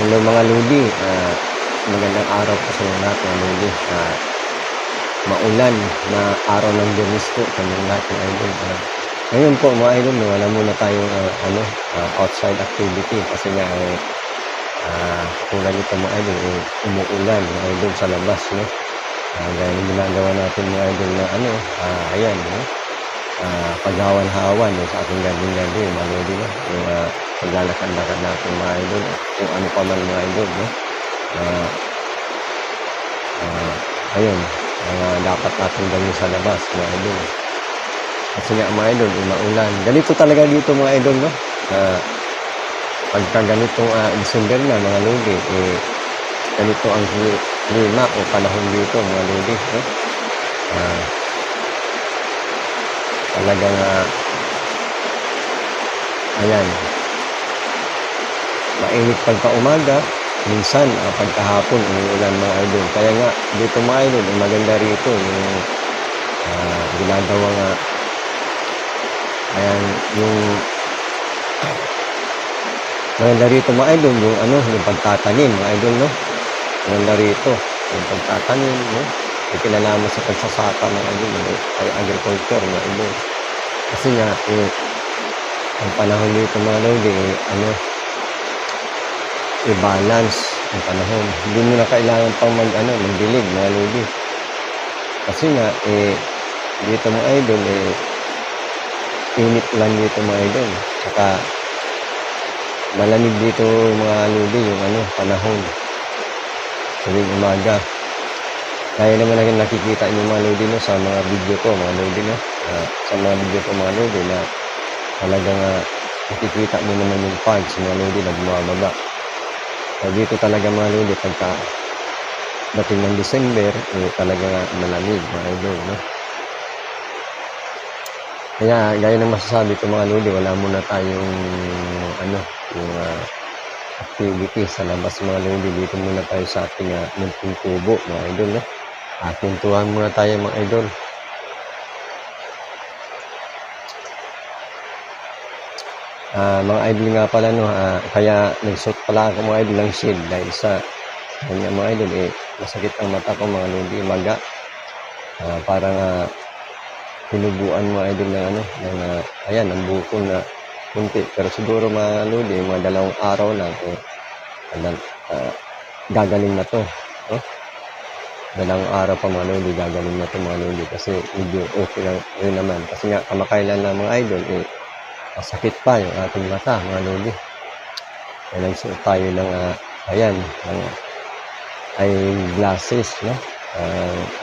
Hello mga lodi, magandang araw po sa lahat mga lodi. Maulan na araw ng Biyernes po sa lahat mga idol. Ngayon po mga idol, wala muna tayong outside activity kasi nga katulad nito mga idol, umuulan mga idol sa labas. No? Gaya ng ginagawa natin mga idol na ayan, no? Paghawan-hawan sa ating ganding-ganding mga lodi. No? Yung paglalakad-lakad natin mga idol, kung ano pa man mga idol. No? Ayun, dapat natin gawin sa labas mga idol. Kasi nga mga idol, maulan. Ganito talaga dito mga idol, no? Pagka ganitong December na mga lodi, ganito ang klima o panahon dito mga lodi. No? Talagang ayan, mainit pagka umaga, minsan pagkahapon umuulan mga idol. Kaya nga dito mga idol, maganda rito yung ginagawa nga ayan, yung maganda rito mga idol yung yung pagtatanim mga idol, no? Maganda rito yung pagtatanim, no? Kinalaman sa pagsasaka mga idol, ay agriculture mga idol. Kasi nga ang panahon dito mga lodi, i-balance ang panahon. Hindi mo na kailangan pang magdilig mga lodi. Kasi nga dito mga idol, init lang dito mga idol. Saka malamig dito mga lodi yung panahon. Tuwing umaga. Kaya naman nakikita niyo mga lodi, no, sa mga video ko mga lodi, no? Sa mga video ko mga lodi na talagang nakikita mo naman yung parts mga lodi na bumababa. So dito talaga mga lodi, pagka dating ng December, talaga malamig mga idol, no? Kaya gaya ng masasabi ko mga lodi, wala muna tayong yung activity sa labas mga lodi. Dito muna tayo sa ating munting kubo mga idol, no? Pintuhan muna tayo mga idol. Mga idol nga pala, no, kaya nagsuot pala ako mga idol ng shield dahil sa kanya mga idol, masakit ang mata ko mga lodi, maga. Parang pinubuan mga idol ng ayan, ang buko na kunti. Pero siguro mga lodi, mga 2 araw lang, gagaling na to, no? 2 araw pa mga lodi, gagaling na to mga lodi, kasi medyo okay lang rin naman. Kasi nga kamakailan lang mga idol, masakit pa yung ating mata mga lodi. Kaya nagsuot tayo ng ayan, ng eye glasses, no?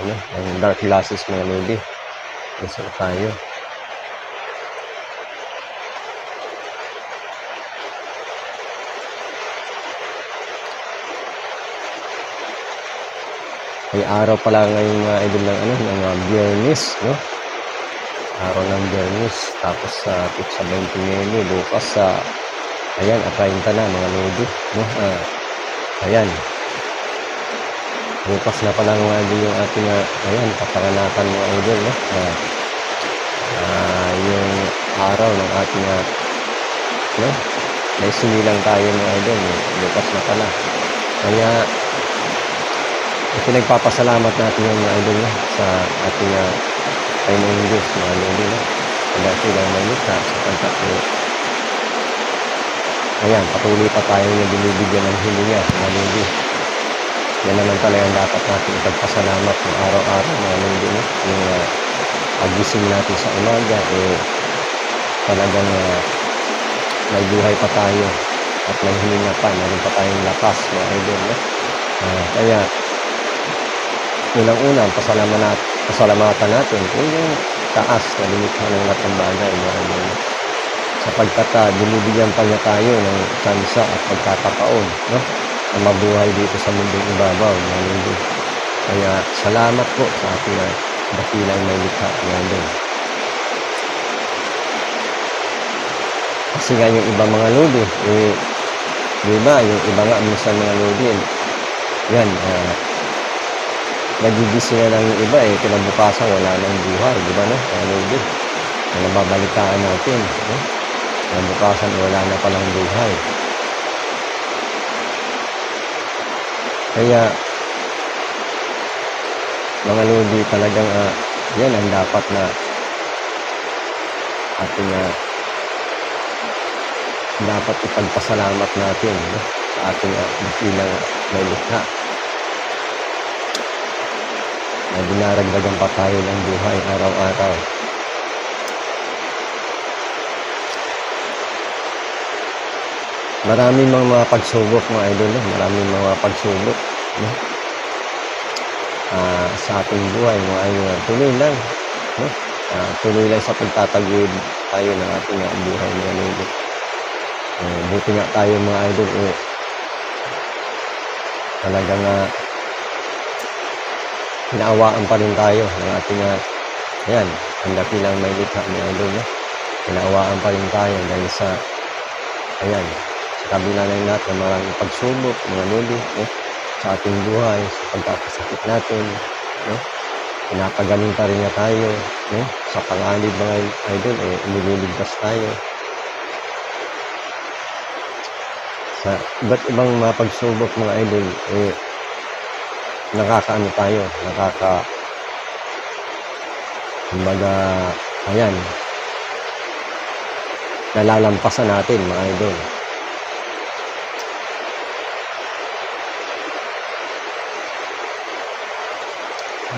Ng dark glasses mga lodi. Nagsuot tayo. Ay araw pala ngayon mga idol ng Biyernes, no? Araw ng Biyernes, tapos sa Pizza 29, bukas ayan, 30 na mga lodi, no? Ayan, bukas na pala mga idol yung ating ayan, kaparanatan mga idol, no? Yung araw ng ating no? May sinilang tayo mga idol, bukas na pala. Kaya pinagpapasalamat natin yung mga idol, no? Sa ating Panginoong Diyos mga lodi, no? Kaya silang malikha sapagkat ayan, patuloy pa tayo na binibigyan ng hininga mga lodi. Yan naman talaga dapat natin ipagpasalamat ng araw-araw mga lodi, no? Yung pagising natin sa umaga, talagang may buhay pa tayo at may hininga pa, meron pa tayong lakas mga idol, no? Kaya unang-una, pasalamatan natin kung yung taas na lumikha ng lahat ng bagay mga idol, no? Sapagkat binibigyan pa niya tayo ng tsansa at pagkakataon, no? Na mabuhay dito sa mundong ibabaw mga lodi. Kaya salamat po sa ating dakilang may likha mga idol. Kasi nga yung iba mga lodi, diba, yung iba nga minsan mga lodi, yan, nagigising na lang yung iba, kinabukasan wala nang buhay, diba, no? Mga lodi, nababalitaan natin, no? Kinabukasan wala na palang buhay. Kaya mga lodi talagang yan ang dapat na ating dapat ipagpasalamat natin, no? Sa ating dakilang may likha na dinaragdagan pa tayo ng buhay araw-araw. Maraming mga pagsubok mga idol, no? Maraming mga pagsubok, no? Sa ating buhay mga idol, tuloy lang, no? Tuloy lang sa pagtataguyod tayo ng ating buhay mga lodi. Buti nga tayo mga idol, talagang pinaawaan pa rin tayo ng ating ayan, ang dakilang may likha mga idol, no? Pinaawaan pa rin tayo dahil sa ayan, sa kabila ng lahat ng maraming pagsubok mga lodi, no? Sa ating buhay, sa pagkakasakit natin, no? Pinapagaling pa rin niya tayo, no? Sa panganib mga idol, iniligtas tayo. Sa iba't ibang mga pagsubok mga idol, nakakaano tayo, kumbaga, ayan, nalalampasan natin mga idol.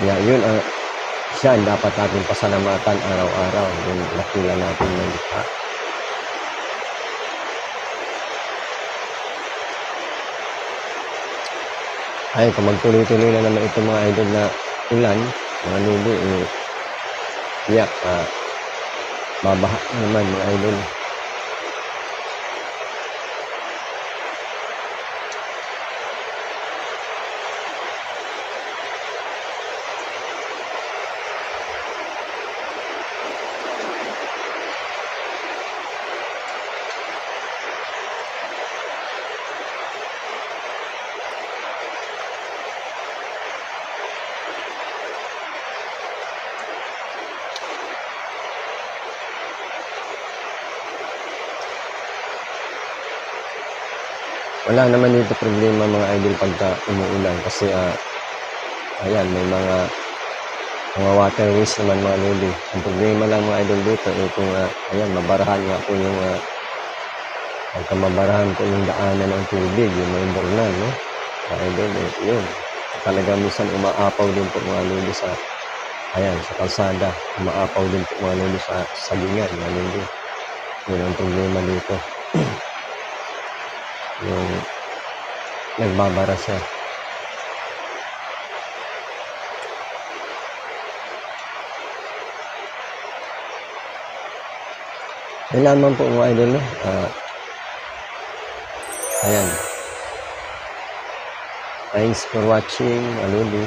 Kaya yun siya ang dapat natin pasalamatan araw-araw, yung dakila natin ng likha. Ay, kung magtuloy-tuloy na naman ito mga idol na ulan, mga lodi, tiyak, babaha naman mga idol. Wala naman dito problema mga idol pagka umuulan kasi ayan, may mga waterways naman mga lodi. Ang problema lang mga idol dito kung ayan, mabarahan nga po yung pagka mabarahan po yung daanan ng tubig, yung may bornal, no? Mga idol, yun. Talaga minsan umaapaw din po mga lodi sa ayan, sa kalsada. Umaapaw din po mga lodi sa sagingan mga lodi. Yun ang problema dito. Yung nagbabara siya. Yan lamang po mga idol, no? Ayan. Thanks for watching, Aluli.